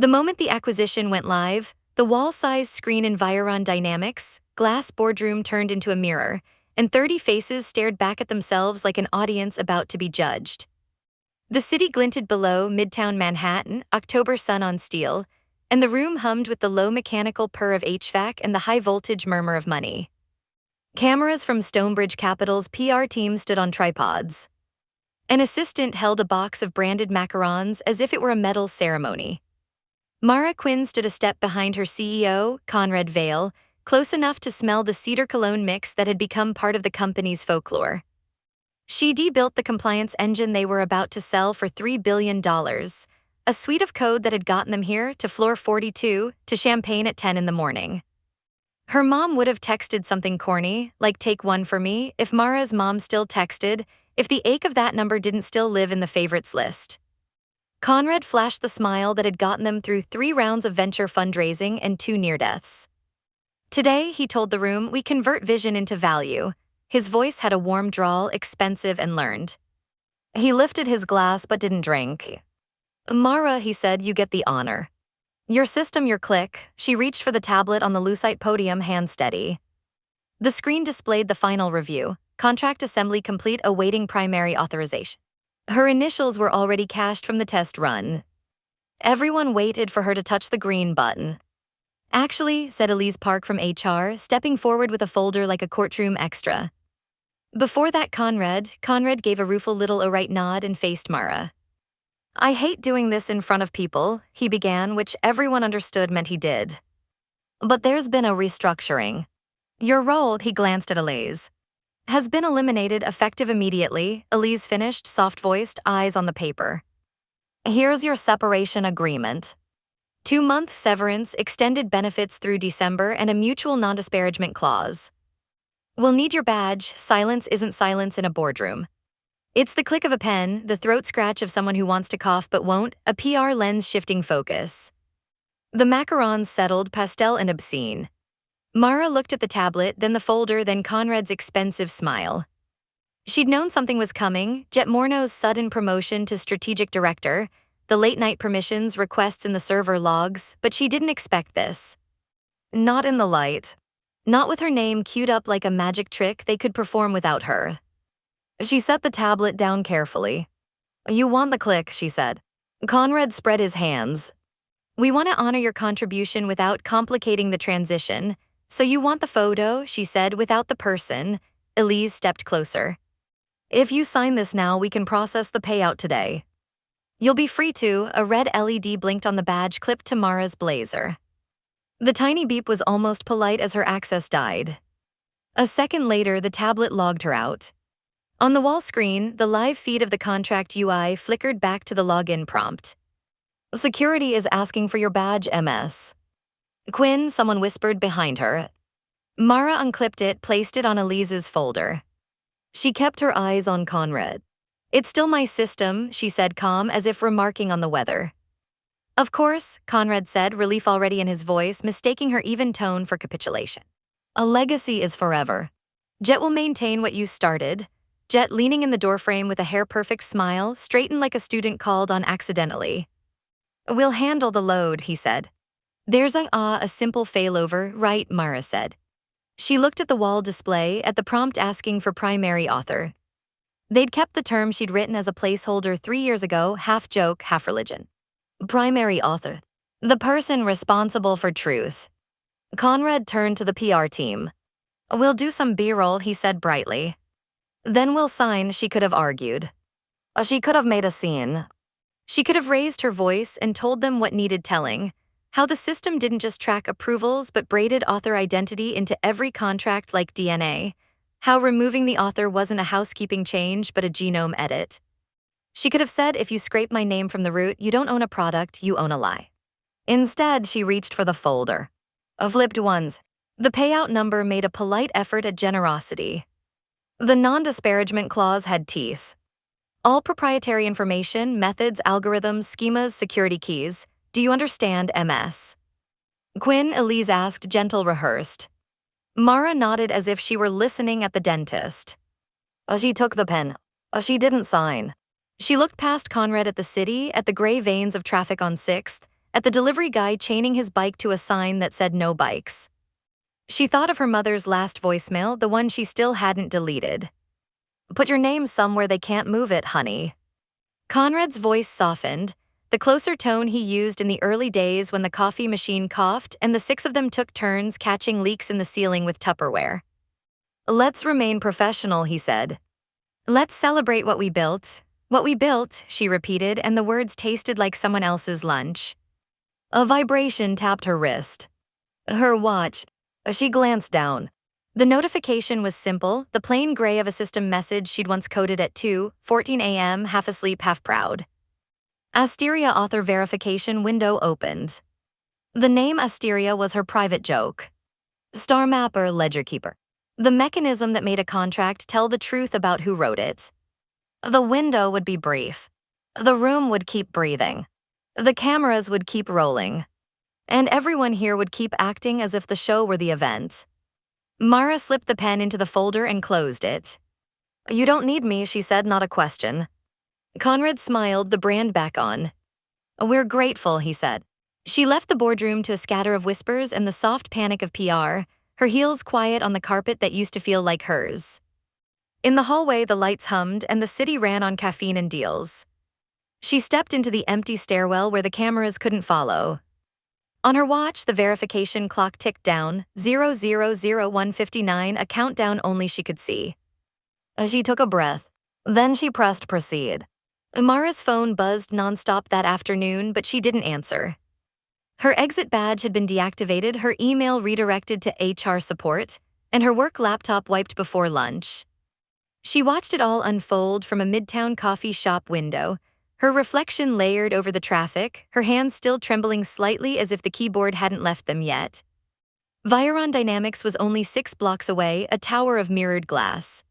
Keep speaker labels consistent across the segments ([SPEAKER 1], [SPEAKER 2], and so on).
[SPEAKER 1] The moment the acquisition went live, the wall-sized screen environed dynamics, glass boardroom turned into a mirror, and 30 faces stared back at themselves like an audience about to be judged. The city glinted below Midtown Manhattan, October sun on steel, and the room hummed with the low mechanical purr of HVAC and the high-voltage murmur of money. Cameras from Stonebridge Capital's PR team stood on tripods. An assistant held a box of branded macarons as if it were a medal ceremony. Mara Quinn stood a step behind her CEO, Conrad Vale, close enough to smell the cedar cologne mix that had become part of the company's folklore. She built the compliance engine they were about to sell for $3 billion, a suite of code that had gotten them here to floor 42, to champagne at 10 in the morning. Her mom would have texted something corny, like "take one for me," if Mara's mom still texted, if the ache of that number didn't still live in the favorites list. Conrad flashed the smile that had gotten them through 3 rounds of venture fundraising and 2 near-deaths. Today, he told the room, we convert vision into value. His voice had a warm drawl, expensive and learned. He lifted his glass but didn't drink. Mara, he said, you get the honor. Your system, your click. She reached for the tablet on the lucite podium, hand steady. The screen displayed the final review. Contract assembly complete, awaiting primary authorization. Her initials were already cashed from the test run. Everyone waited for her to touch the green button. Actually, said Elise Park from HR, stepping forward with a folder like a courtroom extra. Before that, Conrad gave a rueful little right nod and faced Mara. I hate doing this in front of people, he began, which everyone understood meant he did. But there's been a restructuring. Your role, he glanced at Elise, has been eliminated effective immediately, Elise finished, soft-voiced, eyes on the paper. Here's your separation agreement. 2-month severance, extended benefits through December, and a mutual non-disparagement clause. We'll need your badge. Silence isn't silence in a boardroom. It's the click of a pen, the throat scratch of someone who wants to cough but won't, a PR lens shifting focus. The macarons settled, pastel and obscene. Mara looked at the tablet, then the folder, then Conrad's expensive smile. She'd known something was coming, Jet Morneau's sudden promotion to strategic director, the late-night permissions, requests in the server logs, but she didn't expect this. Not in the light. Not with her name queued up like a magic trick they could perform without her. She set the tablet down carefully. You want the click, she said. Conrad spread his hands. We want to honor your contribution without complicating the transition. So you want the photo, she said, without the person. Elise stepped closer. If you sign this now, we can process the payout today. You'll be free to. A red LED blinked on the badge clipped to Mara's blazer. The tiny beep was almost polite as her access died. A second later, the tablet logged her out. On the wall screen, the live feed of the contract UI flickered back to the login prompt. Security is asking for your badge, MS. Quinn, someone whispered behind her. Mara unclipped it, placed it on Elise's folder. She kept her eyes on Conrad. It's still my system, she said, calm, as if remarking on the weather. Of course, Conrad said, relief already in his voice, mistaking her even tone for capitulation. A legacy is forever. Jet will maintain what you started. Jet, leaning in the doorframe with a hair-perfect smile, straightened like a student called on accidentally. We'll handle the load, he said. There's a simple failover, right, Mara said. She looked at the wall display, at the prompt asking for primary author. They'd kept the term she'd written as a placeholder 3 years ago, half joke, half religion. Primary author. The person responsible for truth. Conrad turned to the PR team. We'll do some B-roll, he said brightly. Then we'll sign, she could have argued. She could have made a scene. She could have raised her voice and told them what needed telling, how the system didn't just track approvals but braided author identity into every contract like DNA, how removing the author wasn't a housekeeping change but a genome edit. She could have said, if you scrape my name from the root, you don't own a product, you own a lie. Instead, she reached for the folder. Flipped ones. The payout number made a polite effort at generosity. The non-disparagement clause had teeth. All proprietary information, methods, algorithms, schemas, security keys. Do you understand, MS? Quinn, Elise asked, gentle, rehearsed. Mara nodded as if she were listening at the dentist. She took the pen. She didn't sign. She looked past Conrad at the city, at the gray veins of traffic on 6th, at the delivery guy chaining his bike to a sign that said no bikes. She thought of her mother's last voicemail, the one she still hadn't deleted. "Put your name somewhere they can't move it, honey." Conrad's voice softened, the closer tone he used in the early days when the coffee machine coughed and the six of them took turns catching leaks in the ceiling with Tupperware. "Let's remain professional," he said. "Let's celebrate what we built." "What we built," she repeated, and the words tasted like someone else's lunch. A vibration tapped her wrist. Her watch. She glanced down. The notification was simple, the plain gray of a system message she'd once coded at 2:14 a.m., half asleep, half proud. Asteria author verification window opened. The name Asteria was her private joke. Star mapper, ledger keeper. The mechanism that made a contract tell the truth about who wrote it. The window would be brief. The room would keep breathing. The cameras would keep rolling. And everyone here would keep acting as if the show were the event. Mara slipped the pen into the folder and closed it. "You don't need me," she said, not a question. Conrad smiled, the brand back on. "We're grateful," he said. She left the boardroom to a scatter of whispers and the soft panic of PR, her heels quiet on the carpet that used to feel like hers. In the hallway, the lights hummed and the city ran on caffeine and deals. She stepped into the empty stairwell where the cameras couldn't follow. On her watch, the verification clock ticked down, 0001:59, a countdown only she could see. She took a breath. Then she pressed proceed. Mara's phone buzzed nonstop that afternoon, but she didn't answer. Her exit badge had been deactivated, her email redirected to HR support, and her work laptop wiped before lunch. She watched it all unfold from a midtown coffee shop window, her reflection layered over the traffic, her hands still trembling slightly as if the keyboard hadn't left them yet. Viron Dynamics was only 6 blocks away, a tower of mirrored glass.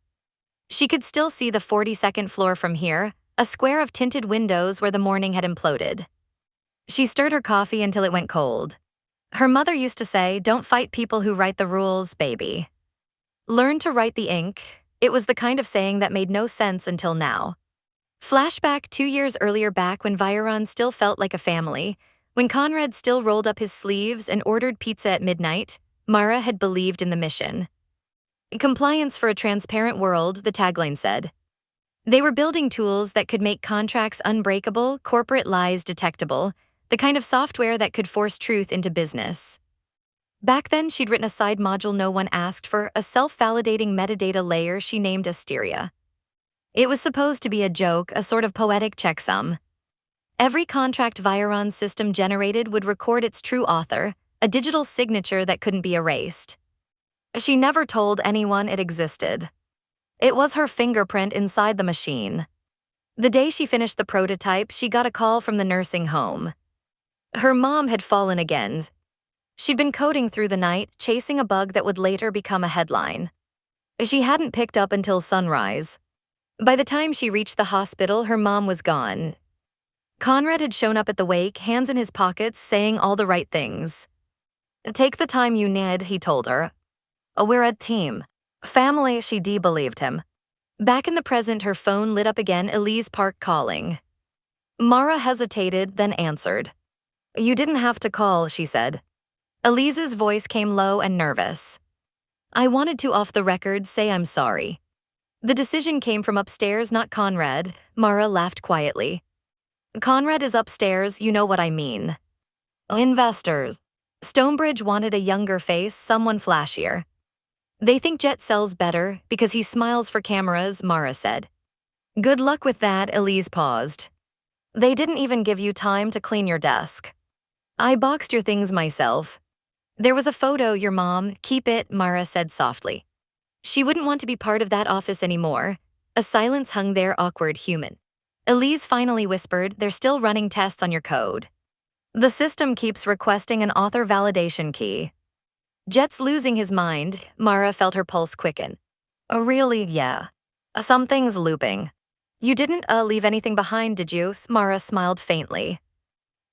[SPEAKER 1] She could still see the 42nd floor from here, a square of tinted windows where the morning had imploded. She stirred her coffee until it went cold. Her mother used to say, "Don't fight people who write the rules, baby. Learn to write the ink." It was the kind of saying that made no sense until now. Flashback 2 years earlier, back when Viron still felt like a family, when Conrad still rolled up his sleeves and ordered pizza at midnight, Mara had believed in the mission. "Compliance for a transparent world," the tagline said. They were building tools that could make contracts unbreakable, corporate lies detectable, the kind of software that could force truth into business. Back then, she'd written a side module no one asked for, a self-validating metadata layer she named Asteria. It was supposed to be a joke, a sort of poetic checksum. Every contract Viron's system generated would record its true author, a digital signature that couldn't be erased. She never told anyone it existed. It was her fingerprint inside the machine. The day she finished the prototype, she got a call from the nursing home. Her mom had fallen again. She'd been coding through the night, chasing a bug that would later become a headline. She hadn't picked up until sunrise. By the time she reached the hospital, her mom was gone. Conrad had shown up at the wake, hands in his pockets, saying all the right things. "Take the time you need," he told her. "We're a team. Family," she believed him. Back in the present, her phone lit up again, Elise Park calling. Mara hesitated, then answered. "You didn't have to call," she said. Elise's voice came low and nervous. "I wanted to, off the record, say I'm sorry." The decision came from upstairs, not Conrad. Mara laughed quietly. "Conrad is upstairs, you know what I mean." "Investors." Stonebridge wanted a younger face, someone flashier. "They think Jet sells better because he smiles for cameras," Mara said. "Good luck with that," Elise paused. "They didn't even give you time to clean your desk." "I boxed your things myself." "There was a photo, your mom, keep it," Mara said softly. She wouldn't want to be part of that office anymore. A silence hung there, awkward, human. Elise finally whispered, "They're still running tests on your code. The system keeps requesting an author validation key." "Jet's losing his mind," Mara felt her pulse quicken. "Oh, really? Yeah. Something's looping." "You didn't leave anything behind, did you?" Mara smiled faintly.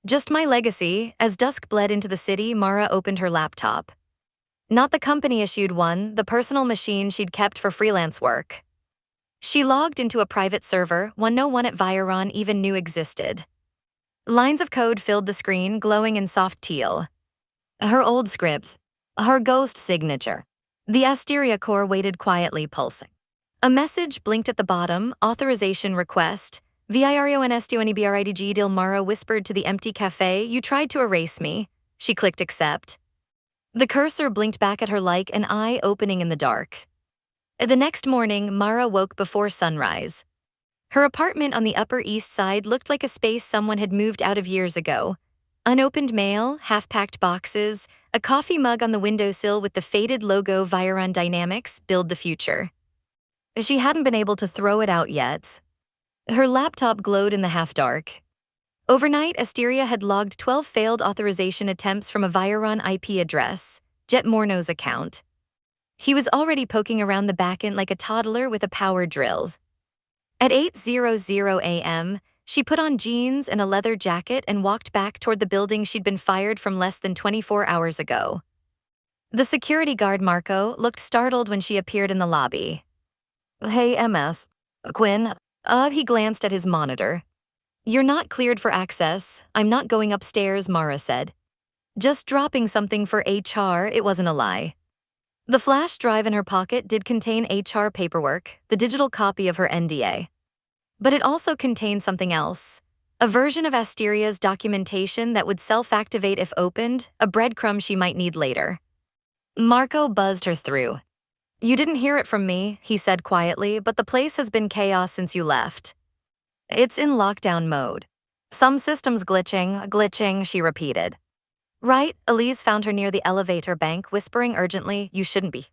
[SPEAKER 1] "Just my legacy." As dusk bled into the city, Mara opened her laptop. Not the company-issued one, the personal machine she'd kept for freelance work. She logged into a private server, one no one at Viron even knew existed. Lines of code filled the screen, glowing in soft teal. Her old script. Her ghost signature. The Asteria core waited quietly, pulsing. A message blinked at the bottom, authorization request. VIRONSTONEBRIDG Dil Mara whispered to the empty cafe, "You tried to erase me." She clicked accept. The cursor blinked back at her like an eye opening in the dark. The next morning, Mara woke before sunrise. Her apartment on the Upper East Side looked like a space someone had moved out of years ago. Unopened mail, half-packed boxes, a coffee mug on the windowsill with the faded logo Viron Dynamics, Build the Future. She hadn't been able to throw it out yet. Her laptop glowed in the half-dark. Overnight, Asteria had logged 12 failed authorization attempts from a Viron IP address, Jet Morno's account. He was already poking around the backend like a toddler with a power drill. At 8:00 a.m., she put on jeans and a leather jacket and walked back toward the building she'd been fired from less than 24 hours ago. The security guard, Marco, looked startled when she appeared in the lobby. "Hey, MS. Quinn." He glanced at his monitor. "You're not cleared for access. I'm not going upstairs," Mara said. "Just dropping something for HR," it wasn't a lie. The flash drive in her pocket did contain HR paperwork, the digital copy of her NDA. But it also contained something else. A version of Asteria's documentation that would self-activate if opened, a breadcrumb she might need later. Marco buzzed her through. "You didn't hear it from me," he said quietly, "but the place has been chaos since you left. It's in lockdown mode. Some systems glitching, she repeated. "Right," Elise found her near the elevator bank, whispering urgently, "You shouldn't be.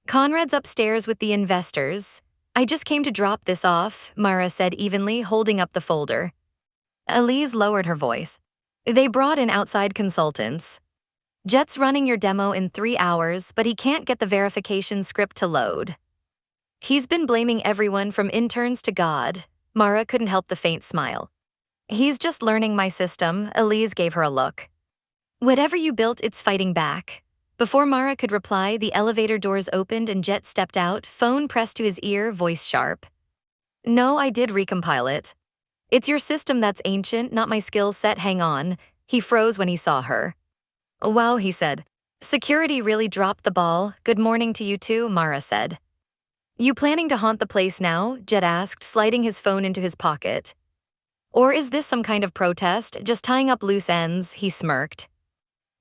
[SPEAKER 1] Conrad's upstairs with the investors." "I just came to drop this off," Mara said evenly, holding up the folder. Elise lowered her voice. "They brought in outside consultants. Jet's running your demo in 3 hours, but he can't get the verification script to load. He's been blaming everyone from interns to God." Mara couldn't help the faint smile. "He's just learning my system," Elise gave her a look. "Whatever you built, it's fighting back." Before Mara could reply, the elevator doors opened and Jet stepped out, phone pressed to his ear, voice sharp. "No, I did recompile it. It's your system that's ancient, not my skill set, hang on." He froze when he saw her. "Wow," he said. "Security really dropped the ball. Good morning to you too," Mara said. "You planning to haunt the place now?" Jet asked, sliding his phone into his pocket. "Or is this some kind of protest, just tying up loose ends?" He smirked.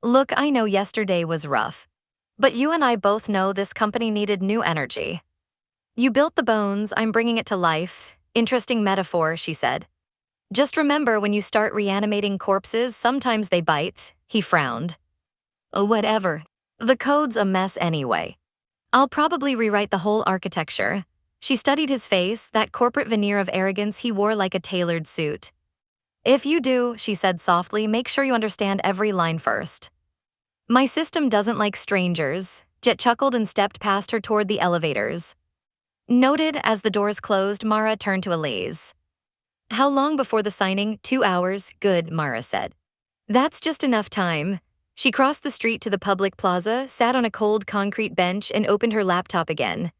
[SPEAKER 1] "Look, I know yesterday was rough. But you and I both know this company needed new energy. You built the bones, I'm bringing it to life." "Interesting metaphor," she said. "Just remember, when you start reanimating corpses, sometimes they bite." He frowned. "Whatever. The code's a mess anyway. I'll probably rewrite the whole architecture." She studied his face, that corporate veneer of arrogance he wore like a tailored suit. "If you do," she said softly, "make sure you understand every line first." "My system doesn't like strangers." Jet chuckled and stepped past her toward the elevators. Noted. As the doors closed, Mara turned to Elise. "How long before the signing?" 2 hours. "Good," Mara said. "That's just enough time." She crossed the street to the public plaza, sat on a cold concrete bench, and opened her laptop again.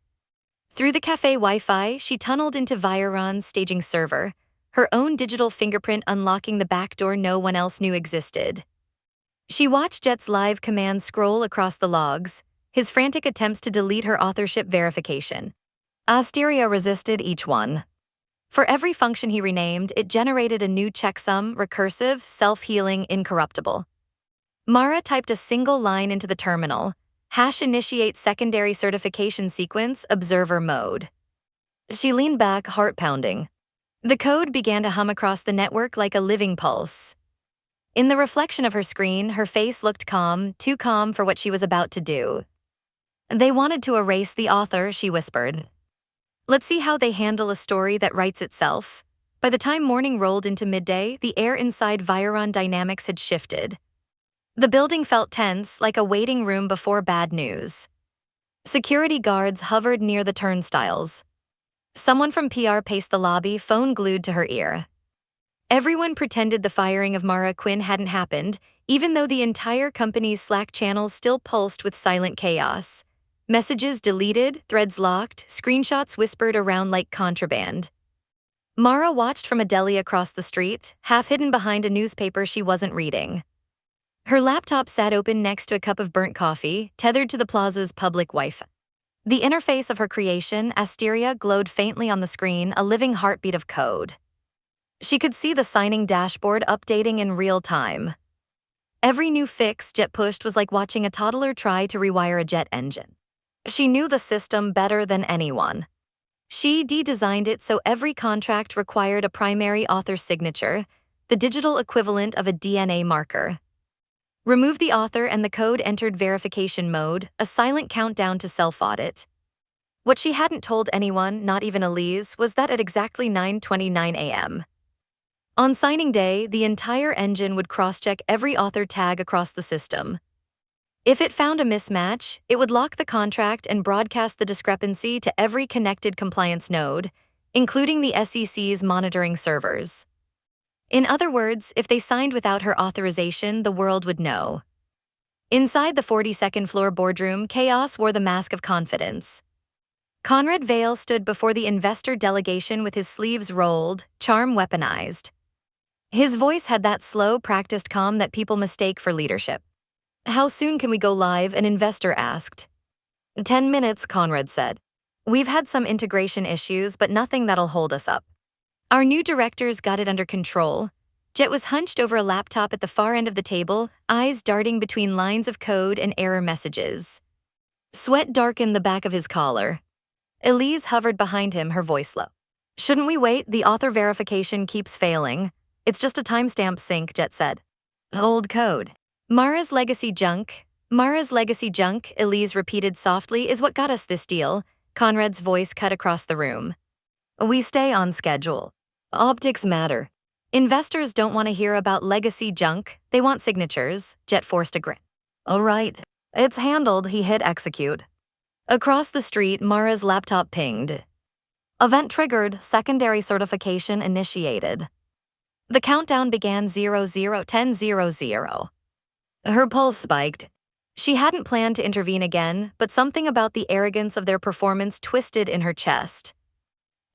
[SPEAKER 1] Through the cafe Wi-Fi, she tunneled into Viron's staging server, her own digital fingerprint unlocking the backdoor no one else knew existed. She watched Jet's live command scroll across the logs, his frantic attempts to delete her authorship verification. Asteria resisted each one. For every function he renamed, it generated a new checksum, recursive, self-healing, incorruptible. Mara typed a single line into the terminal. #initiate secondary certification sequence, observer mode. She leaned back, heart pounding. The code began to hum across the network like a living pulse. In the reflection of her screen, her face looked calm, too calm for what she was about to do. "They wanted to erase the author," she whispered. "Let's see how they handle a story that writes itself." By the time morning rolled into midday, the air inside Viron Dynamics had shifted. The building felt tense, like a waiting room before bad news. Security guards hovered near the turnstiles. Someone from PR paced the lobby, phone glued to her ear. Everyone pretended the firing of Mara Quinn hadn't happened, even though the entire company's Slack channels still pulsed with silent chaos. Messages deleted, threads locked, screenshots whispered around like contraband. Mara watched from a deli across the street, half hidden behind a newspaper she wasn't reading. Her laptop sat open next to a cup of burnt coffee, tethered to the plaza's public Wi-Fi. The interface of her creation, Asteria, glowed faintly on the screen, a living heartbeat of code. She could see the signing dashboard updating in real time. Every new fix Jet pushed was like watching a toddler try to rewire a jet engine. She knew the system better than anyone. She de-designed it so every contract required a primary author's signature, the digital equivalent of a DNA marker. Remove the author and the code entered verification mode, a silent countdown to self-audit. What she hadn't told anyone, not even Elise, was that at exactly 9:29 a.m. on signing day, the entire engine would cross-check every author tag across the system. If it found a mismatch, it would lock the contract and broadcast the discrepancy to every connected compliance node, including the SEC's monitoring servers. In other words, if they signed without her authorization, the world would know. Inside the 42nd floor boardroom, chaos wore the mask of confidence. Conrad Vale stood before the investor delegation with his sleeves rolled, charm weaponized. His voice had that slow, practiced calm that people mistake for leadership. "How soon can we go live?" an investor asked. "10 minutes, Conrad said. "We've had some integration issues, but nothing that'll hold us up. Our new director's got it under control." Jet was hunched over a laptop at the far end of the table, eyes darting between lines of code and error messages. Sweat darkened the back of his collar. Elise hovered behind him, her voice low. "Shouldn't we wait? The author verification keeps failing." "It's just a timestamp sync," Jet said. "Old code." Mara's legacy junk, Elise repeated softly, "is what got us this deal." Conrad's voice cut across the room. "We stay on schedule. Optics matter. Investors don't want to hear about legacy junk, they want signatures." Jet forced a grin. "All right. It's handled," he hit execute. Across the street, Mara's laptop pinged. "Event triggered, secondary certification initiated." The countdown began 00:10:00. Her pulse spiked. She hadn't planned to intervene again, but something about the arrogance of their performance twisted in her chest.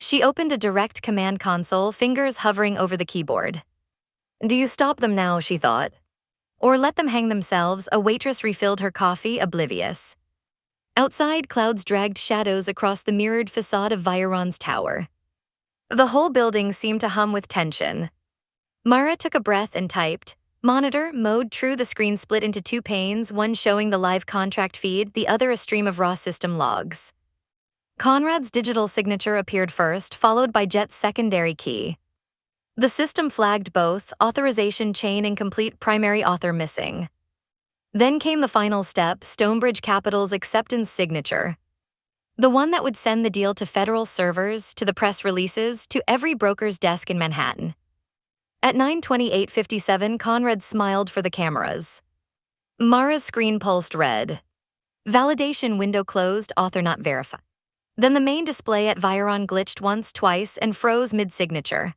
[SPEAKER 1] She opened a direct command console, fingers hovering over the keyboard. "Do you stop them now?" she thought. "Or let them hang themselves?" A waitress refilled her coffee, oblivious. Outside, clouds dragged shadows across the mirrored facade of Viron's tower. The whole building seemed to hum with tension. Mara took a breath and typed, "Monitor, mode true." The screen split into two panes, one showing the live contract feed, the other a stream of raw system logs. Conrad's digital signature appeared first, followed by Jet's secondary key. The system flagged both, authorization chain incomplete, primary author missing. Then came the final step, Stonebridge Capital's acceptance signature. The one that would send the deal to federal servers, to the press releases, to every broker's desk in Manhattan. At 9:28:57, Conrad smiled for the cameras. Mara's screen pulsed red. Validation window closed, author not verified. Then the main display at Viron glitched once, twice, and froze mid-signature.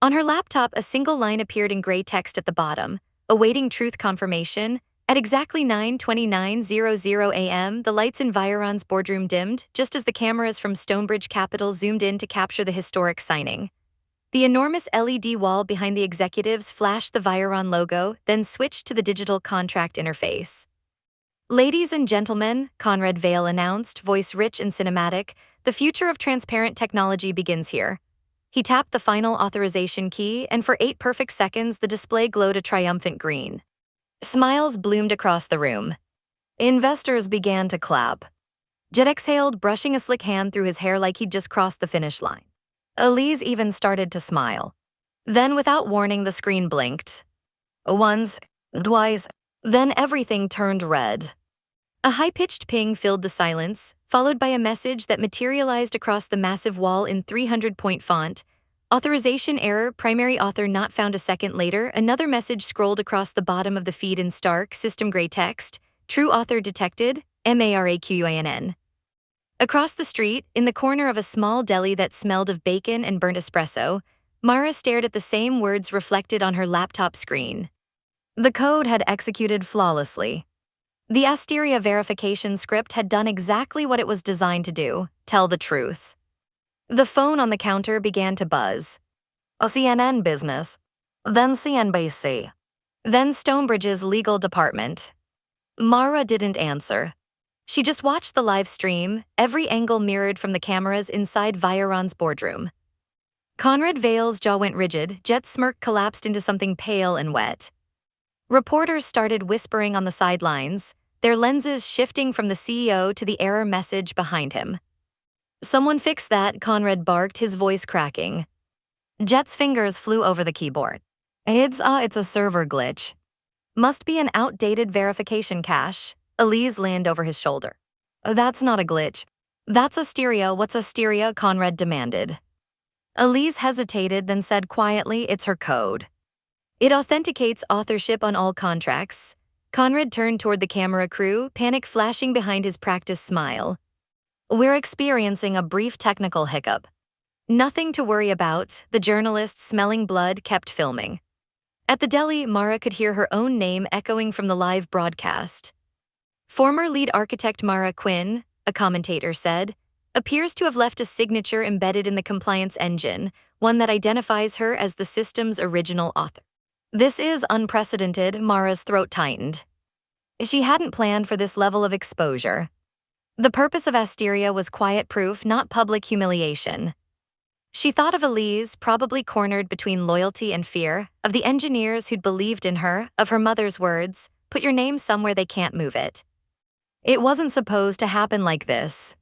[SPEAKER 1] On her laptop, a single line appeared in gray text at the bottom, awaiting truth confirmation. At exactly 9:29:00 a.m., the lights in Viron's boardroom dimmed, just as the cameras from Stonebridge Capital zoomed in to capture the historic signing. The enormous LED wall behind the executives flashed the Viron logo, then switched to the digital contract interface. "Ladies and gentlemen," Conrad Vale announced, voice rich and cinematic, "the future of transparent technology begins here." He tapped the final authorization key, and for 8 perfect seconds, the display glowed a triumphant green. Smiles bloomed across the room. Investors began to clap. Jet exhaled, brushing a slick hand through his hair like he'd just crossed the finish line. Elise even started to smile. Then, without warning, the screen blinked. Once, twice, then everything turned red. A high-pitched ping filled the silence, followed by a message that materialized across the massive wall in 300-point font. "Authorization error, primary author not found." A second later, another message scrolled across the bottom of the feed in stark, system-gray text, "True author detected, MARAQUINN." Across the street, in the corner of a small deli that smelled of bacon and burnt espresso, Mara stared at the same words reflected on her laptop screen. The code had executed flawlessly. The Asteria verification script had done exactly what it was designed to do: tell the truth. The phone on the counter began to buzz. A CNN business. Then CNBC. Then Stonebridge's legal department. Mara didn't answer. She just watched the live stream, every angle mirrored from the cameras inside Viron's boardroom. Conrad Vale's jaw went rigid, Jet's smirk collapsed into something pale and wet. Reporters started whispering on the sidelines, their lenses shifting from the CEO to the error message behind him. "Someone fix that," Conrad barked, his voice cracking. Jet's fingers flew over the keyboard. It's a server glitch. Must be an outdated verification cache." Elise leaned over his shoulder. "That's not a glitch. That's Asteria." "What's Asteria?" Conrad demanded. Elise hesitated, then said quietly, "It's her code. It authenticates authorship on all contracts." Conrad turned toward the camera crew, panic flashing behind his practiced smile. "We're experiencing a brief technical hiccup." "Nothing to worry about," the journalist, smelling blood, kept filming. At the deli, Mara could hear her own name echoing from the live broadcast. "Former lead architect Mara Quinn," a commentator said, "appears to have left a signature embedded in the compliance engine, one that identifies her as the system's original author." "This is unprecedented," Mara's throat tightened. She hadn't planned for this level of exposure. The purpose of Asteria was quiet proof, not public humiliation. She thought of Elise, probably cornered between loyalty and fear, of the engineers who'd believed in her, of her mother's words, "Put your name somewhere they can't move it." It wasn't supposed to happen like this.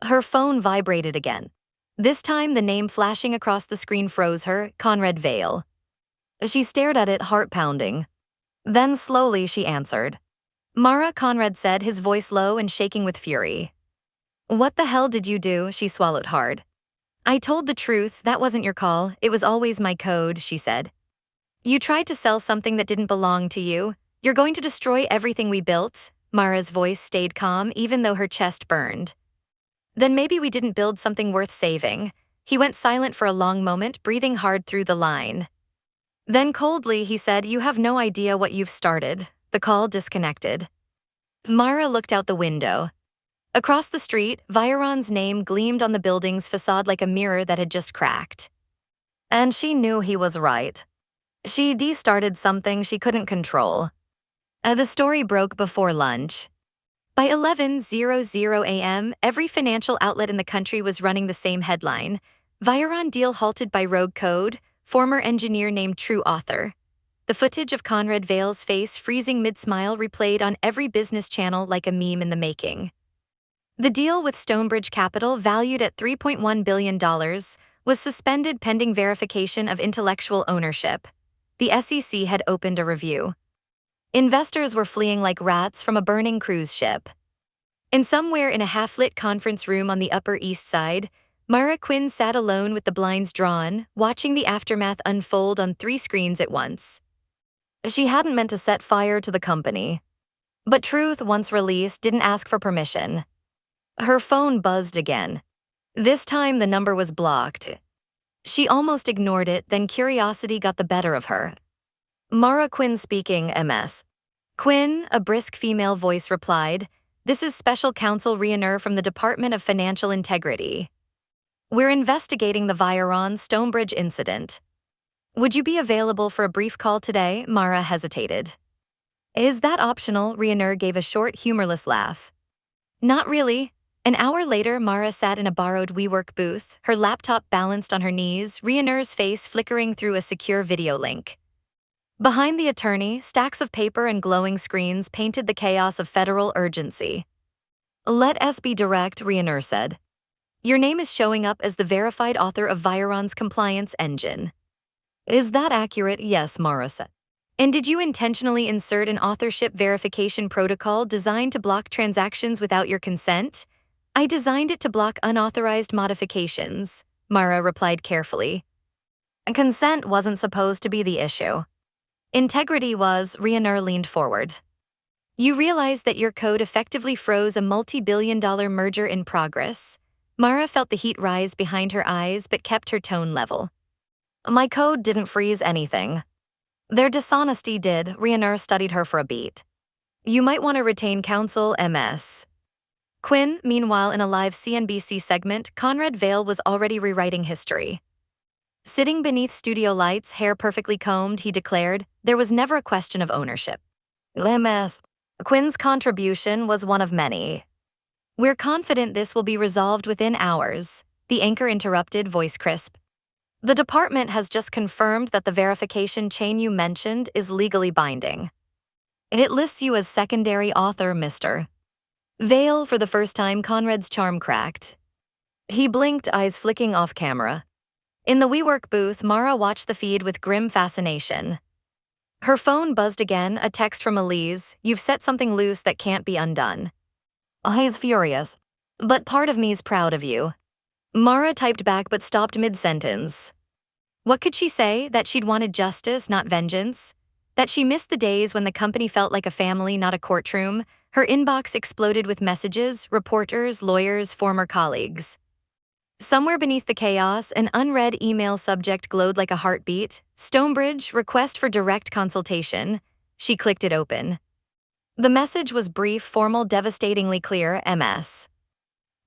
[SPEAKER 1] Her phone vibrated again. This time, the name flashing across the screen froze her, Conrad Vale. She stared at it, heart pounding. Then slowly she answered. "Mara," Conrad said, his voice low and shaking with fury. "What the hell did you do?" She swallowed hard. "I told the truth, that wasn't your call, it was always my code," she said. "You tried to sell something that didn't belong to you. You're going to destroy everything we built." Mara's voice stayed calm, even though her chest burned. "Then maybe we didn't build something worth saving." He went silent for a long moment, breathing hard through the line. Then coldly he said, "You have no idea what you've started." The call disconnected. Mara looked out the window. Across the street, Viron's name gleamed on the building's facade like a mirror that had just cracked. And she knew he was right. She de-started something she couldn't control. The story broke before lunch. By 11:00 a.m., every financial outlet in the country was running the same headline: Viron deal halted by rogue code, former engineer named true author. The footage of Conrad Vale's face freezing mid-smile replayed on every business channel like a meme in the making. The deal with Stonebridge Capital, valued at $3.1 billion, was suspended pending verification of intellectual ownership. The SEC had opened a review. Investors were fleeing like rats from a burning cruise ship. And somewhere in a half-lit conference room on the Upper East Side, Mara Quinn sat alone with the blinds drawn, watching the aftermath unfold on 3 screens at once. She hadn't meant to set fire to the company. But truth, once released, didn't ask for permission. Her phone buzzed again. This time the number was blocked. She almost ignored it, then curiosity got the better of her. "Mara Quinn speaking, MS." "Quinn," a brisk female voice replied. "This is Special Counsel Rayner from the Department of Financial Integrity. We're investigating the Viron Stonebridge incident. Would you be available for a brief call today?" Mara hesitated. "Is that optional?" Rayner gave a short, humorless laugh. "Not really." An hour later, Mara sat in a borrowed WeWork booth, her laptop balanced on her knees, Rayner's face flickering through a secure video link. Behind the attorney, stacks of paper and glowing screens painted the chaos of federal urgency. "Let us be direct," Rayner said. "Your name is showing up as the verified author of Viron's compliance engine." "Is that accurate?" "Yes," Mara said. "And did you intentionally insert an authorship verification protocol designed to block transactions without your consent?" "I designed it to block unauthorized modifications," Mara replied carefully. "Consent wasn't supposed to be the issue. Integrity was." Rayner leaned forward. "You realize that your code effectively froze a multi-billion-dollar merger in progress?" Mara felt the heat rise behind her eyes but kept her tone level. "My code didn't freeze anything. Their dishonesty did." Rayner studied her for a beat. "You might want to retain counsel, MS." Quinn, meanwhile, in a live CNBC segment, Conrad Vale was already rewriting history. Sitting beneath studio lights, hair perfectly combed, he declared, there was never a question of ownership. MS. Quinn's contribution was one of many. We're confident this will be resolved within hours, the anchor interrupted, voice crisp. The department has just confirmed that the verification chain you mentioned is legally binding. It lists you as secondary author, Mr. Vale. For the first time, Conrad's charm cracked. He blinked, eyes flicking off camera. In the WeWork booth, Mara watched the feed with grim fascination. Her phone buzzed again, a text from Elise, you've set something loose that can't be undone. He's furious. But part of me's proud of you. Mara typed back but stopped mid-sentence. What could she say? That she'd wanted justice, not vengeance? That she missed the days when the company felt like a family, not a courtroom? Her inbox exploded with messages, reporters, lawyers, former colleagues. Somewhere beneath the chaos, an unread email subject glowed like a heartbeat. Stonebridge, request for direct consultation. She clicked it open. The message was brief, formal, devastatingly clear, MS.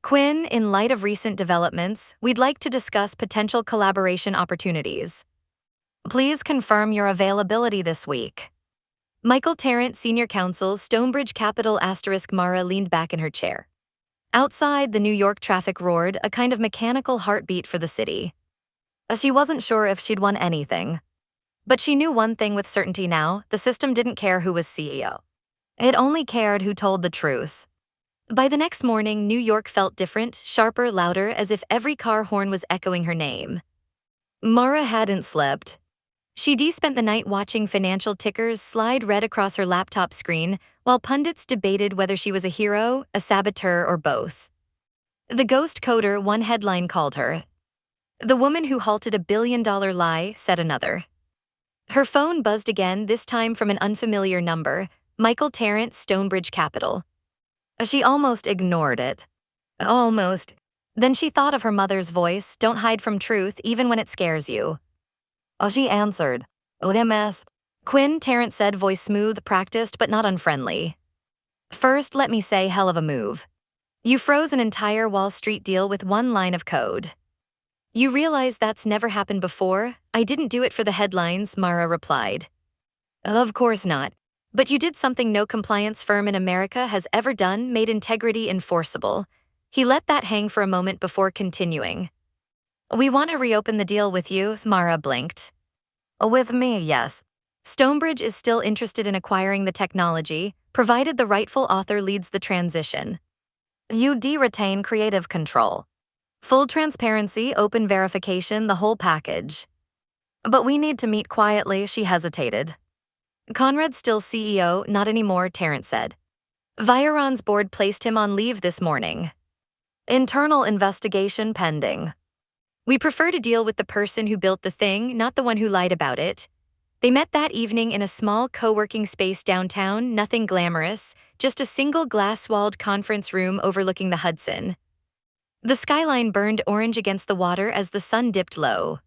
[SPEAKER 1] Quinn, in light of recent developments, we'd like to discuss potential collaboration opportunities. Please confirm your availability this week. Michael Tarrant, Senior Counsel, Stonebridge Capital *. Mara leaned back in her chair. Outside, the New York traffic roared, a kind of mechanical heartbeat for the city. She wasn't sure if she'd won anything. But she knew one thing with certainty now, the system didn't care who was CEO. It only cared who told the truth. By the next morning, New York felt different, sharper, louder, as if every car horn was echoing her name. Mara hadn't slept. She'd spent the night watching financial tickers slide red across her laptop screen, while pundits debated whether she was a hero, a saboteur, or both. The ghost coder, one headline called her. The woman who halted a billion-dollar lie, said another. Her phone buzzed again, this time from an unfamiliar number, Michael Tarrant, Stonebridge Capital. She almost ignored it. Almost. Then she thought of her mother's voice, don't hide from truth even when it scares you. She answered. MS. Quinn, Tarrant said, voice smooth, practiced, but not unfriendly. First, let me say, hell of a move. You froze an entire Wall Street deal with one line of code. You realize that's never happened before? I didn't do it for the headlines, Mara replied. Of course not. But you did something no compliance firm in America has ever done, made integrity enforceable. He let that hang for a moment before continuing. We want to reopen the deal with you, Mara blinked. With me, yes. Stonebridge is still interested in acquiring the technology, provided the rightful author leads the transition. You retain creative control. Full transparency, open verification, the whole package. But we need to meet quietly, she hesitated. Conrad's still CEO, not anymore, Tarrant said. Viron's board placed him on leave this morning. Internal investigation pending. We prefer to deal with the person who built the thing, not the one who lied about it. They met that evening in a small co-working space downtown, nothing glamorous, just a single glass-walled conference room overlooking the Hudson. The skyline burned orange against the water as the sun dipped low.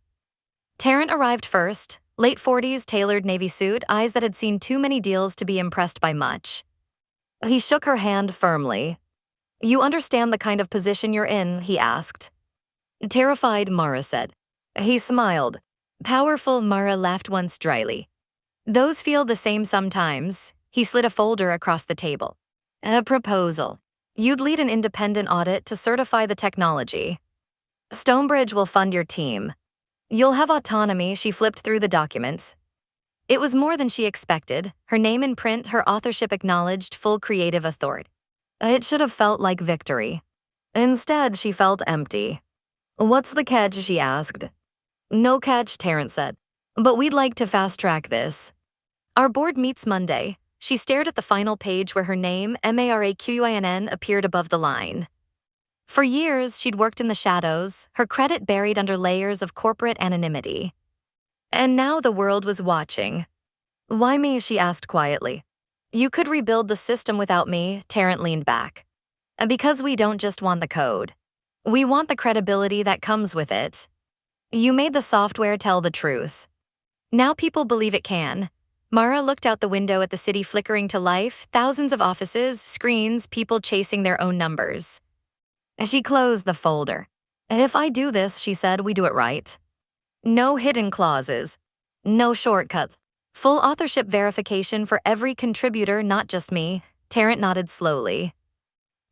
[SPEAKER 1] Tarrant arrived first, late 40s, tailored navy suit, eyes that had seen too many deals to be impressed by much. He shook her hand firmly. You understand the kind of position you're in, he asked. Terrified, Mara said. He smiled. Powerful, Mara laughed once dryly. Those feel the same sometimes. He slid a folder across the table. A proposal. You'd lead an independent audit to certify the technology. Stonebridge will fund your team. You'll have autonomy, she flipped through the documents. It was more than she expected, her name in print, her authorship acknowledged, full creative authority. It should have felt like victory. Instead, she felt empty. What's the catch, she asked. No catch, Tarrant said. But we'd like to fast-track this. Our board meets Monday. She stared at the final page where her name, Mara Quinn, appeared above the line. For years, she'd worked in the shadows, her credit buried under layers of corporate anonymity. And now the world was watching. Why me, she asked quietly. You could rebuild the system without me, Tarrant leaned back. Because we don't just want the code. We want the credibility that comes with it. You made the software tell the truth. Now people believe it can. Mara looked out the window at the city flickering to life, thousands of offices, screens, people chasing their own numbers. She closed the folder. If I do this, she said, we do it right. No hidden clauses. No shortcuts. Full authorship verification for every contributor, not just me. Tarrant nodded slowly.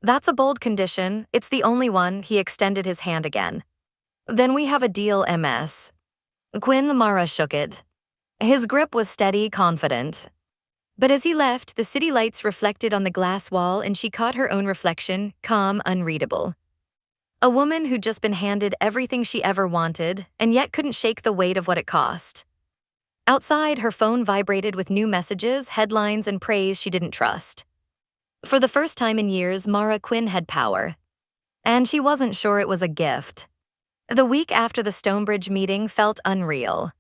[SPEAKER 1] That's a bold condition. It's the only one. He extended his hand again. Then we have a deal, MS. Quinn. Mara shook it. His grip was steady, confident. But as he left, the city lights reflected on the glass wall and she caught her own reflection, calm, unreadable. A woman who'd just been handed everything she ever wanted and yet couldn't shake the weight of what it cost. Outside, her phone vibrated with new messages, headlines, and praise she didn't trust. For the first time in years, Mara Quinn had power. And she wasn't sure it was a gift. The week after the Stonebridge meeting felt unreal.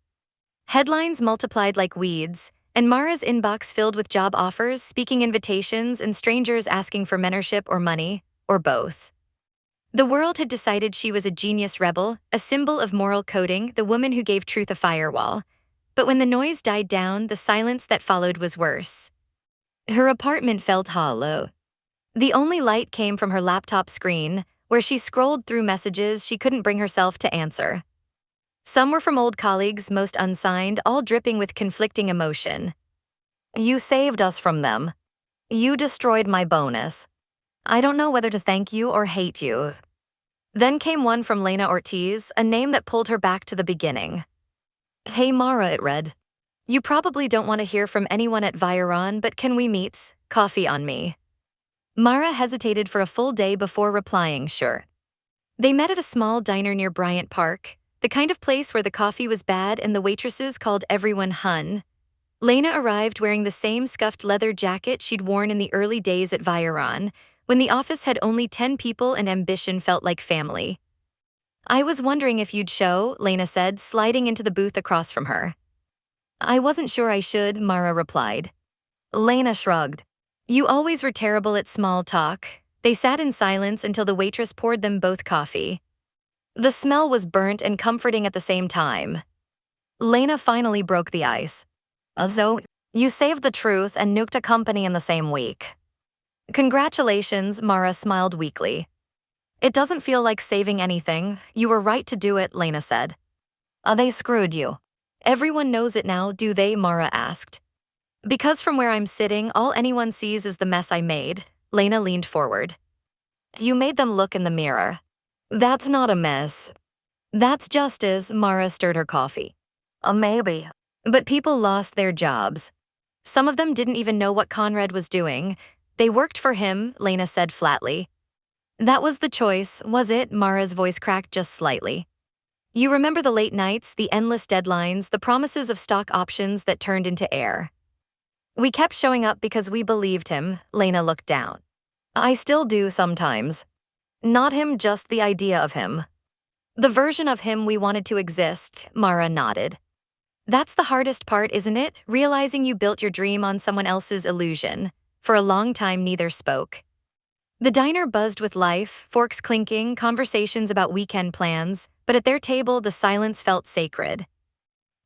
[SPEAKER 1] Headlines multiplied like weeds, and Mara's inbox filled with job offers, speaking invitations, and strangers asking for mentorship or money, or both. The world had decided she was a genius rebel, a symbol of moral coding, the woman who gave truth a firewall. But when the noise died down, the silence that followed was worse. Her apartment felt hollow. The only light came from her laptop screen, where she scrolled through messages she couldn't bring herself to answer. Some were from old colleagues, most unsigned, all dripping with conflicting emotion. You saved us from them. You destroyed my bonus. I don't know whether to thank you or hate you. Then came one from Lena Ortiz, a name that pulled her back to the beginning. Hey Mara, it read. You probably don't want to hear from anyone at Viron, but can we meet? Coffee on me. Mara hesitated for a full day before replying, sure. They met at a small diner near Bryant Park, the kind of place where the coffee was bad and the waitresses called everyone hun. Lena arrived wearing the same scuffed leather jacket she'd worn in the early days at Viron, when the office had only 10 people and ambition felt like family. I was wondering if you'd show, Lena said, sliding into the booth across from her. I wasn't sure I should, Mara replied. Lena shrugged. You always were terrible at small talk. They sat in silence until the waitress poured them both coffee. The smell was burnt and comforting at the same time. Lena finally broke the ice. So, you saved the truth and nuked a company in the same week. Congratulations, Mara smiled weakly. It doesn't feel like saving anything. You were right to do it, Lena said. They screwed you. Everyone knows it now, do they? Mara asked. Because from where I'm sitting, all anyone sees is the mess I made. Lena leaned forward. You made them look in the mirror. That's not a mess. That's justice, Mara stirred her coffee. Maybe. But people lost their jobs. Some of them didn't even know what Conrad was doing. They worked for him, Lena said flatly. That was the choice, was it? Mara's voice cracked just slightly. You remember the late nights, the endless deadlines, the promises of stock options that turned into air. We kept showing up because we believed him, Lena looked down. I still do sometimes. Not him, just the idea of him. The version of him we wanted to exist, Mara nodded. That's the hardest part, isn't it? Realizing you built your dream on someone else's illusion. For a long time, neither spoke. The diner buzzed with life, forks clinking, conversations about weekend plans, but at their table, the silence felt sacred.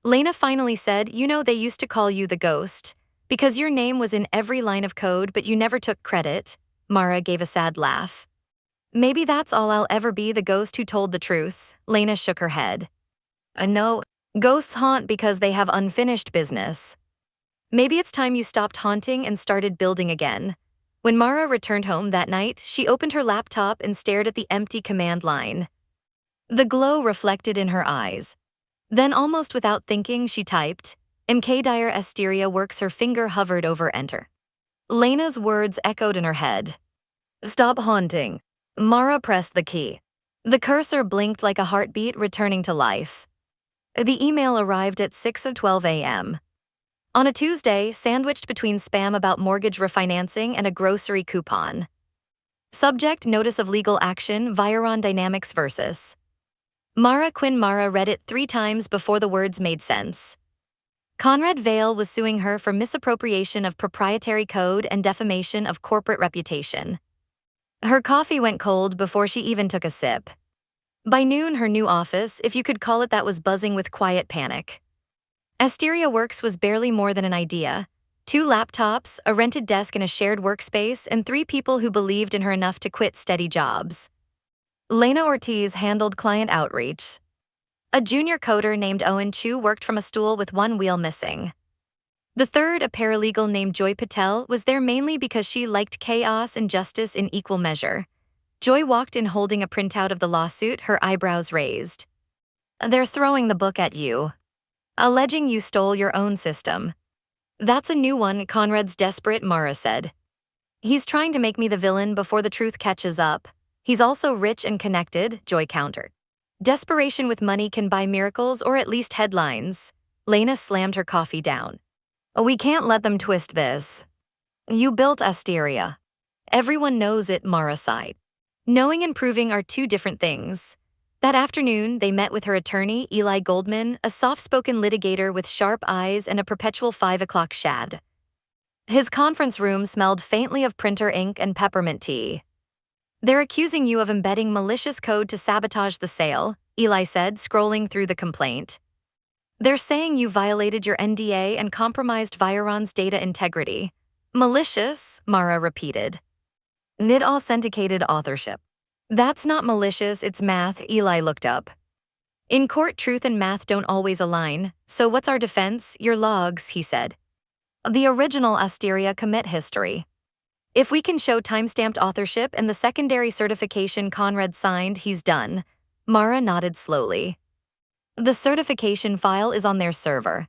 [SPEAKER 1] Lena finally said, you know, they used to call you the ghost. Because your name was in every line of code, but you never took credit. Mara gave a sad laugh. Maybe that's all I'll ever be, the ghost who told the truth. Lena shook her head. No, ghosts haunt because they have unfinished business. Maybe it's time you stopped haunting and started building again. When Mara returned home that night, she opened her laptop and stared at the empty command line. The glow reflected in her eyes. Then, almost without thinking, she typed, MK Dyer Asteria works. Her finger hovered over enter. Lena's words echoed in her head. Stop haunting. Mara pressed the key. The cursor blinked like a heartbeat returning to life. The email arrived at 6:12 a.m. On a Tuesday, sandwiched between spam about mortgage refinancing and a grocery coupon. Subject, notice of legal action, Viron Dynamics versus. Mara Quinn. Mara read it 3 times before the words made sense. Conrad Vale was suing her for misappropriation of proprietary code and defamation of corporate reputation. Her coffee went cold before she even took a sip. By noon, her new office, if you could call it that, was buzzing with quiet panic. Asteria Works was barely more than an idea. 2 laptops, a rented desk in a shared workspace, and 3 people who believed in her enough to quit steady jobs. Lena Ortiz handled client outreach. A junior coder named Owen Chu worked from a stool with one wheel missing. The third, a paralegal named Joy Patel, was there mainly because she liked chaos and justice in equal measure. Joy walked in holding a printout of the lawsuit, her eyebrows raised. "They're throwing the book at you, alleging you stole your own system." "That's a new one," Conrad's desperate Mara said. "He's trying to make me the villain before the truth catches up. He's also rich and connected," Joy countered. "Desperation with money can buy miracles or at least headlines." Lena slammed her coffee down. "We can't let them twist this. You built Asteria." "Everyone knows it," Mara sighed. "Knowing and proving are 2 different things." That afternoon, they met with her attorney, Eli Goldman, a soft-spoken litigator with sharp eyes and a perpetual 5 o'clock shad. His conference room smelled faintly of printer ink and peppermint tea. "They're accusing you of embedding malicious code to sabotage the sale," Eli said, scrolling through the complaint. "They're saying you violated your NDA and compromised Viron's data integrity." "Malicious," Mara repeated. "Nid authenticated authorship." "That's not malicious, it's math," Eli looked up. "In court, truth and math don't always align, so what's our defense?" "Your logs," he said. "The original Asteria commit history. If we can show timestamped authorship and the secondary certification Conrad signed, he's done." Mara nodded slowly. "The certification file is on their server.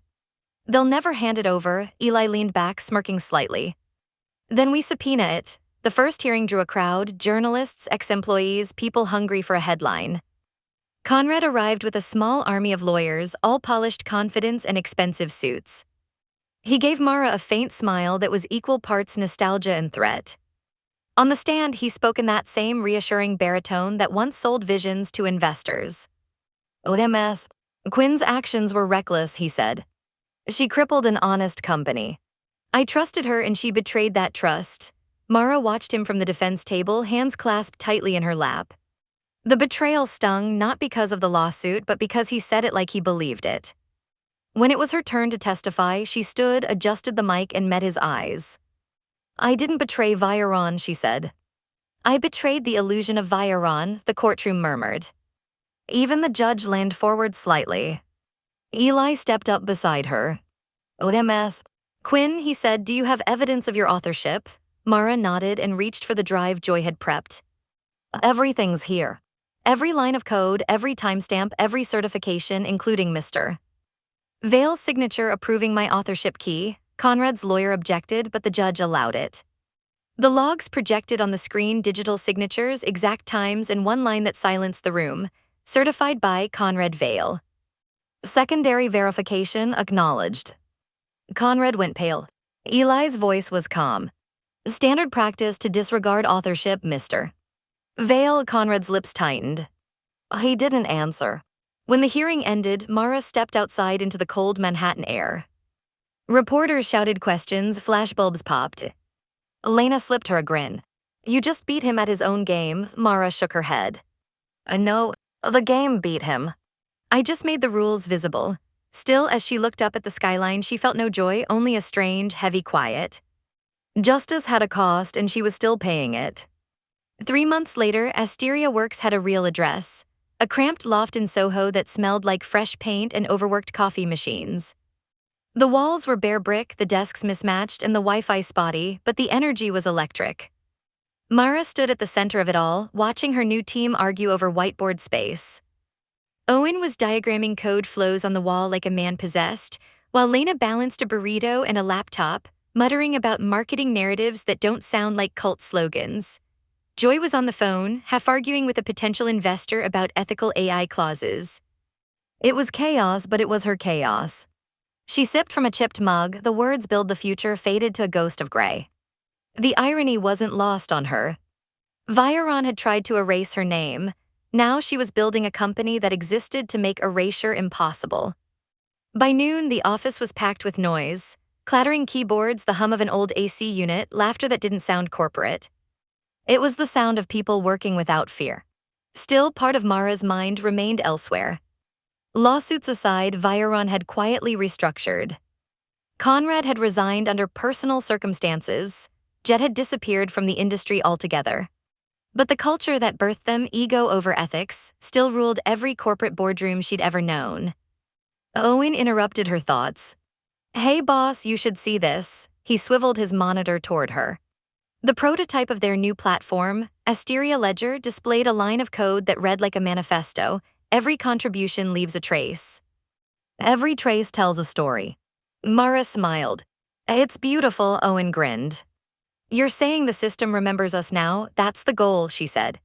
[SPEAKER 1] They'll never hand it over." Eli leaned back, smirking slightly. "Then we subpoena it." The first hearing drew a crowd: journalists, ex-employees, people hungry for a headline. Conrad arrived with a small army of lawyers, all polished confidence and expensive suits. He gave Mara a faint smile that was equal parts nostalgia and threat. On the stand, he spoke in that same reassuring baritone that once sold visions to investors. "OMS. Quinn's actions were reckless," he said. "She crippled an honest company. I trusted her and she betrayed that trust." Mara watched him from the defense table, hands clasped tightly in her lap. The betrayal stung, not because of the lawsuit, but because he said it like he believed it. When it was her turn to testify, she stood, adjusted the mic, and met his eyes. "I didn't betray Viron," she said. "I betrayed the illusion of Viron," the courtroom murmured. Even the judge leaned forward slightly. Eli stepped up beside her. "OMS. Quinn," he said, "do you have evidence of your authorship?" Mara nodded and reached for the drive Joy had prepped. "Everything's here. Every line of code, every timestamp, every certification, including Mr. Vale's signature approving my authorship key." Conrad's lawyer objected, but the judge allowed it. The logs projected on the screen digital signatures, exact times, and one line that silenced the room. "Certified by Conrad Vale. Secondary verification acknowledged." Conrad went pale. Eli's voice was calm. "Standard practice to disregard authorship, Mr. Vale." Conrad's lips tightened. He didn't answer. When the hearing ended, Mara stepped outside into the cold Manhattan air. Reporters shouted questions, flashbulbs popped. Lena slipped her a grin. "You just beat him at his own game." Mara shook her head. "No, the game beat him. I just made the rules visible." Still, as she looked up at the skyline, she felt no joy, only a strange, heavy quiet. Justice had a cost, and she was still paying it. 3 months later, Asteria Works had a real address. A cramped loft in Soho that smelled like fresh paint and overworked coffee machines. The walls were bare brick, the desks mismatched, and the Wi-Fi spotty, but the energy was electric. Mara stood at the center of it all, watching her new team argue over whiteboard space. Owen was diagramming code flows on the wall like a man possessed, while Lena balanced a burrito and a laptop, muttering about marketing narratives that don't sound like cult slogans. Joy was on the phone, half arguing with a potential investor about ethical AI clauses. It was chaos, but it was her chaos. She sipped from a chipped mug, the words "build the future" faded to a ghost of gray. The irony wasn't lost on her. Viron had tried to erase her name. Now she was building a company that existed to make erasure impossible. By noon, the office was packed with noise. Clattering keyboards, the hum of an old AC unit, laughter that didn't sound corporate. It was the sound of people working without fear. Still, part of Mara's mind remained elsewhere. Lawsuits aside, Viron had quietly restructured. Conrad had resigned under personal circumstances. Jet had disappeared from the industry altogether. But the culture that birthed them, ego over ethics, still ruled every corporate boardroom she'd ever known. Owen interrupted her thoughts. "Hey boss, you should see this." He swiveled his monitor toward her. The prototype of their new platform, Asteria Ledger, displayed a line of code that read like a manifesto. Every contribution leaves a trace. Every trace tells a story. Mara smiled. "It's beautiful," Owen grinned. "You're saying the system remembers us now? That's the goal," she said.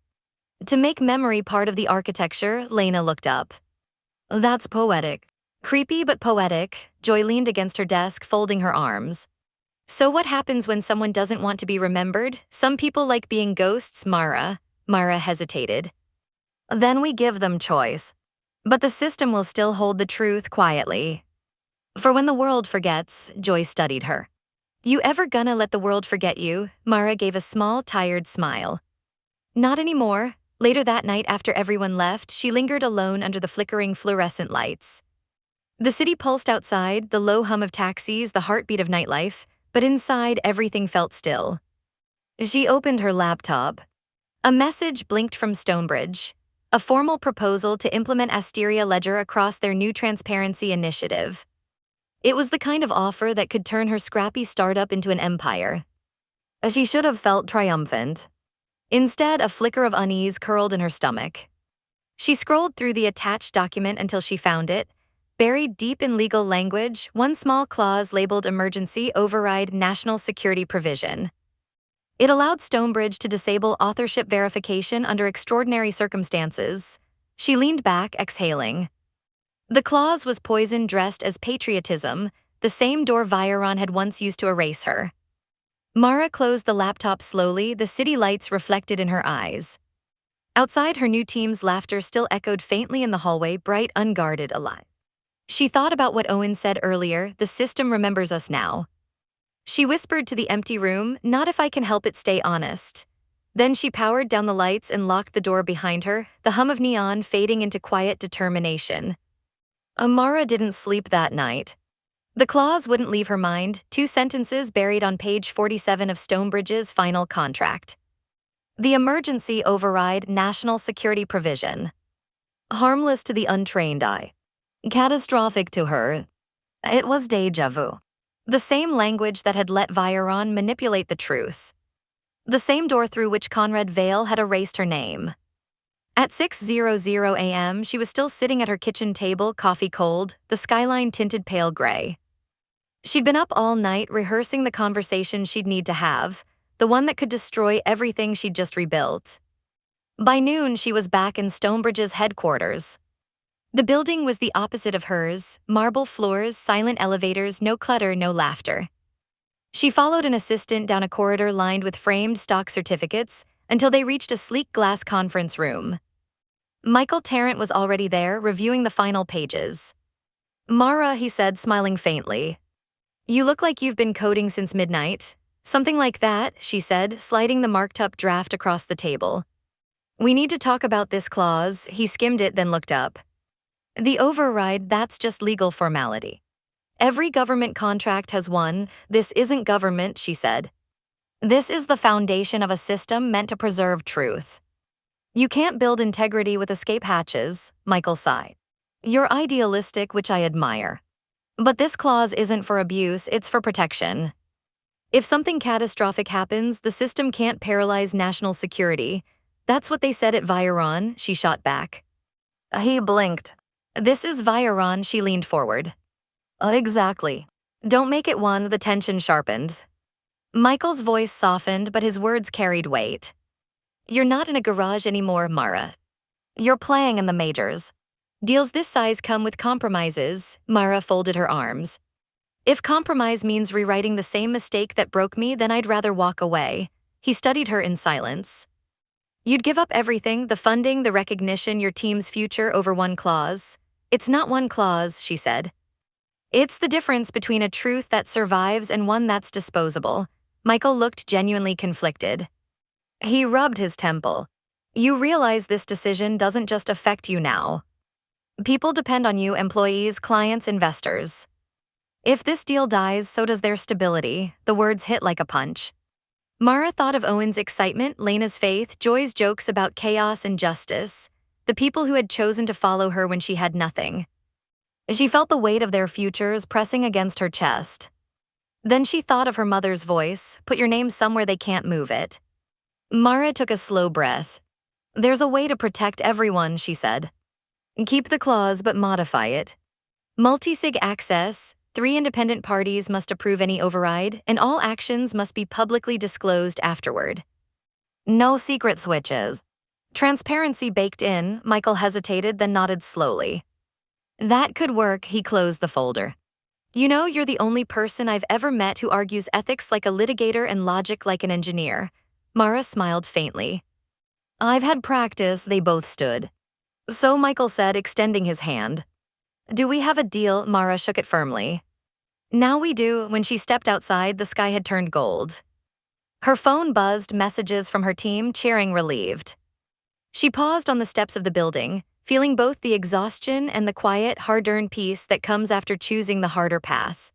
[SPEAKER 1] "To make memory part of the architecture," Lena looked up. "That's poetic." Creepy but poetic, Joy leaned against her desk, folding her arms. "So what happens when someone doesn't want to be remembered? Some people like being ghosts, Mara." Mara hesitated. "Then we give them choice. But the system will still hold the truth quietly. For when the world forgets," Joy studied her. "You ever gonna let the world forget you?" Mara gave a small, tired smile. "Not anymore." Later that night, after everyone left, she lingered alone under the flickering fluorescent lights. The city pulsed outside, the low hum of taxis, the heartbeat of nightlife, but inside everything felt still. She opened her laptop. A message blinked from Stonebridge. A formal proposal to implement Asteria Ledger across their new transparency initiative. It was the kind of offer that could turn her scrappy startup into an empire. She should have felt triumphant. Instead, a flicker of unease curled in her stomach. She scrolled through the attached document until she found it. Buried deep in legal language, one small clause labeled Emergency Override National Security Provision. It allowed Stonebridge to disable authorship verification under extraordinary circumstances. She leaned back, exhaling. The clause was poison dressed as patriotism, the same door Viron had once used to erase her. Mara closed the laptop slowly, the city lights reflected in her eyes. Outside, her new team's laughter still echoed faintly in the hallway, bright, unguarded, alive. She thought about what Owen said earlier, the system remembers us now. She whispered to the empty room, "Not if I can help it, stay honest." Then she powered down the lights and locked the door behind her, the hum of neon fading into quiet determination. Amara didn't sleep that night. The clause wouldn't leave her mind, 2 sentences buried on page 47 of Stonebridge's final contract. The emergency override national security provision. Harmless to the untrained eye. Catastrophic to her. It was déjà vu. The same language that had let Viron manipulate the truth. The same door through which Conrad Vale had erased her name. At 6:00 a.m., she was still sitting at her kitchen table, coffee cold, the skyline tinted pale gray. She'd been up all night rehearsing the conversation she'd need to have, the one that could destroy everything she'd just rebuilt. By noon, she was back in Stonebridge's headquarters. The building was the opposite of hers, marble floors, silent elevators, no clutter, no laughter. She followed an assistant down a corridor lined with framed stock certificates until they reached a sleek glass conference room. Michael Tarrant was already there, reviewing the final pages. "Mara," he said, smiling faintly. "You look like you've been coding since midnight." "Something like that," she said, sliding the marked-up draft across the table. "We need to talk about this clause." He skimmed it, then looked up. "The override, that's just legal formality. Every government contract has one. This isn't government," she said. "This is the foundation of a system meant to preserve truth. You can't build integrity with escape hatches," Michael sighed. "You're idealistic, which I admire. But this clause isn't for abuse, it's for protection. If something catastrophic happens, the system can't paralyze national security." "That's what they said at Viron," she shot back. He blinked. "This is Viron," she leaned forward. Exactly. "Don't make it one," the tension sharpened. Michael's voice softened, but his words carried weight. "You're not in a garage anymore, Mara. You're playing in the majors. Deals this size come with compromises." Mara folded her arms. "If compromise means rewriting the same mistake that broke me, then I'd rather walk away." He studied her in silence. "You'd give up everything, the funding, the recognition, your team's future over one clause?" "It's not one clause," she said. "It's the difference between a truth that survives and one that's disposable." Michael looked genuinely conflicted. He rubbed his temple. "You realize this decision doesn't just affect you now. People depend on you, employees, clients, investors. If this deal dies, so does their stability. The words hit like a punch. Mara thought of Owen's excitement, Lena's faith, Joy's jokes about chaos and justice, the people who had chosen to follow her when she had nothing. She felt the weight of their futures pressing against her chest. Then she thought of her mother's voice, put your name somewhere they can't move it. Mara took a slow breath. There's a way to protect everyone, she said. Keep the clause but modify it. Multi-sig access, 3 independent parties must approve any override, and all actions must be publicly disclosed afterward. No secret switches. Transparency baked in, Michael hesitated, then nodded slowly. That could work, he closed the folder. You know, you're the only person I've ever met who argues ethics like a litigator and logic like an engineer. Mara smiled faintly. I've had practice, they both stood. So Michael said, extending his hand. Do we have a deal? Mara shook it firmly. Now we do. When she stepped outside, the sky had turned gold. Her phone buzzed, messages from her team, cheering, relieved. She paused on the steps of the building, feeling both the exhaustion and the quiet, hard-earned peace that comes after choosing the harder path.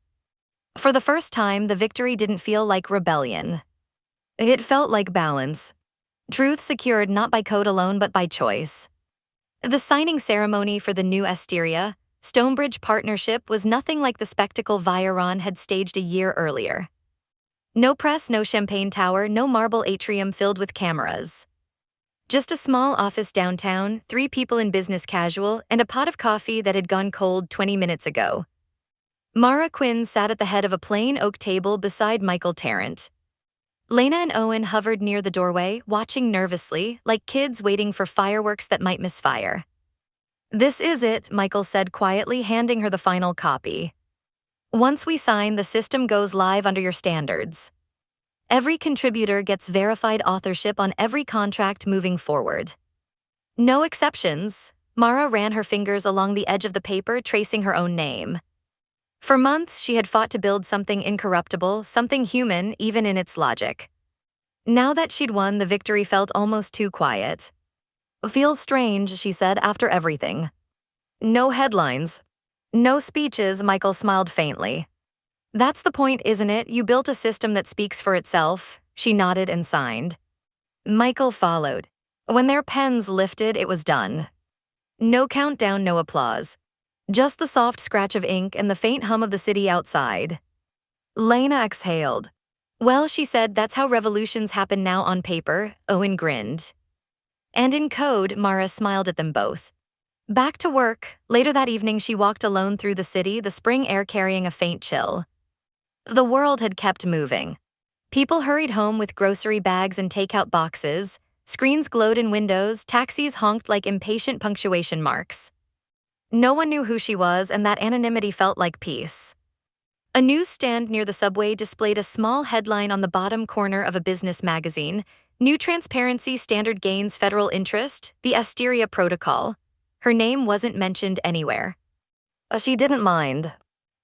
[SPEAKER 1] For the first time, the victory didn't feel like rebellion. It felt like balance. Truth secured not by code alone but by choice. The signing ceremony for the new Asteria, Stonebridge partnership was nothing like the spectacle Viron had staged a year earlier. No press, no champagne tower, no marble atrium filled with cameras. Just a small office downtown, 3 people in business casual, and a pot of coffee that had gone cold 20 minutes ago. Mara Quinn sat at the head of a plain oak table beside Michael Tarrant. Lena and Owen hovered near the doorway, watching nervously, like kids waiting for fireworks that might misfire. This is it, Michael said quietly, handing her the final copy. Once we sign, the system goes live under your standards. Every contributor gets verified authorship on every contract moving forward. No exceptions. Mara ran her fingers along the edge of the paper, tracing her own name. For months, she had fought to build something incorruptible, something human, even in its logic. Now that she'd won, the victory felt almost too quiet. Feels strange, she said, after everything. No headlines. No speeches, Michael smiled faintly. That's the point, isn't it? You built a system that speaks for itself. She nodded and signed. Michael followed. When their pens lifted, it was done. No countdown, no applause. Just the soft scratch of ink and the faint hum of the city outside. Lena exhaled. Well, she said, that's how revolutions happen now on paper. Owen grinned. And in code, Mara smiled at them both. Back to work. Later that evening, she walked alone through the city, the spring air carrying a faint chill. The world had kept moving. People hurried home with grocery bags and takeout boxes, screens glowed in windows, taxis honked like impatient punctuation marks. No one knew who she was, and that anonymity felt like peace. A newsstand near the subway displayed a small headline on the bottom corner of a business magazine: New Transparency Standard Gains Federal Interest, the Asteria Protocol. Her name wasn't mentioned anywhere. She didn't mind.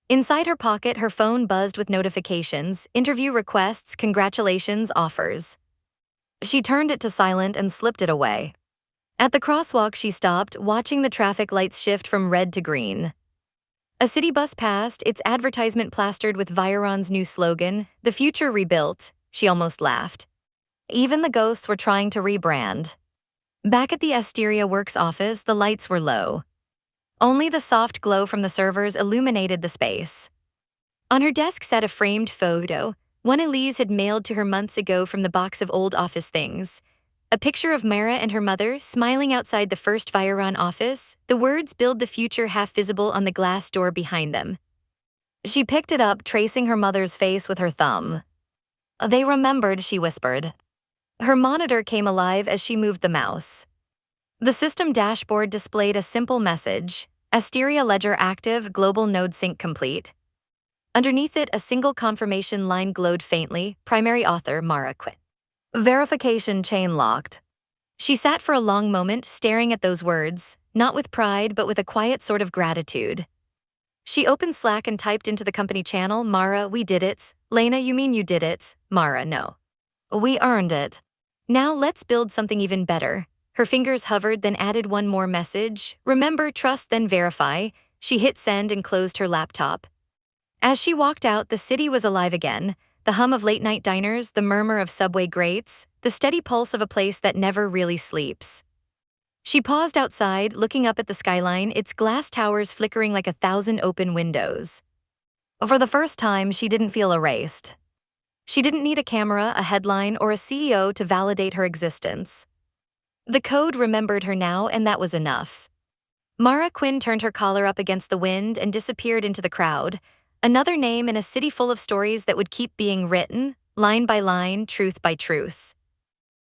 [SPEAKER 1] Inside her pocket, her phone buzzed with notifications, interview requests, congratulations, offers. She turned it to silent and slipped it away. At the crosswalk, she stopped, watching the traffic lights shift from red to green. A city bus passed, its advertisement plastered with Viron's new slogan, "The Future Rebuilt." She almost laughed. Even the ghosts were trying to rebrand. Back at the Asteria Works office, the lights were low. Only the soft glow from the servers illuminated the space. On her desk sat a framed photo, one Elise had mailed to her months ago from the box of old office things. A picture of Mara and her mother smiling outside the first Viron office, the words "Build the Future" half visible on the glass door behind them. She picked it up, tracing her mother's face with her thumb. They remembered, she whispered. Her monitor came alive as she moved the mouse. The system dashboard displayed a simple message: Asteria Ledger active, global node sync complete. Underneath it, a single confirmation line glowed faintly: primary author Mara Quinn. Verification chain locked. She sat for a long moment, staring at those words, not with pride but with a quiet sort of gratitude. She opened Slack and typed into the company channel, Mara, we did it. Lena, you mean you did it? Mara, no. We earned it. Now let's build something even better. Her fingers hovered, then added one more message. Remember, trust, then verify. She hit send and closed her laptop. As she walked out, the city was alive again. The hum of late-night diners, the murmur of subway grates, the steady pulse of a place that never really sleeps. She paused outside, looking up at the skyline, its glass towers flickering like 1,000 open windows. For the first time, she didn't feel erased. She didn't need a camera, a headline, or a CEO to validate her existence. The code remembered her now, and that was enough. Mara Quinn turned her collar up against the wind and disappeared into the crowd, another name in a city full of stories that would keep being written, line by line, truth by truth.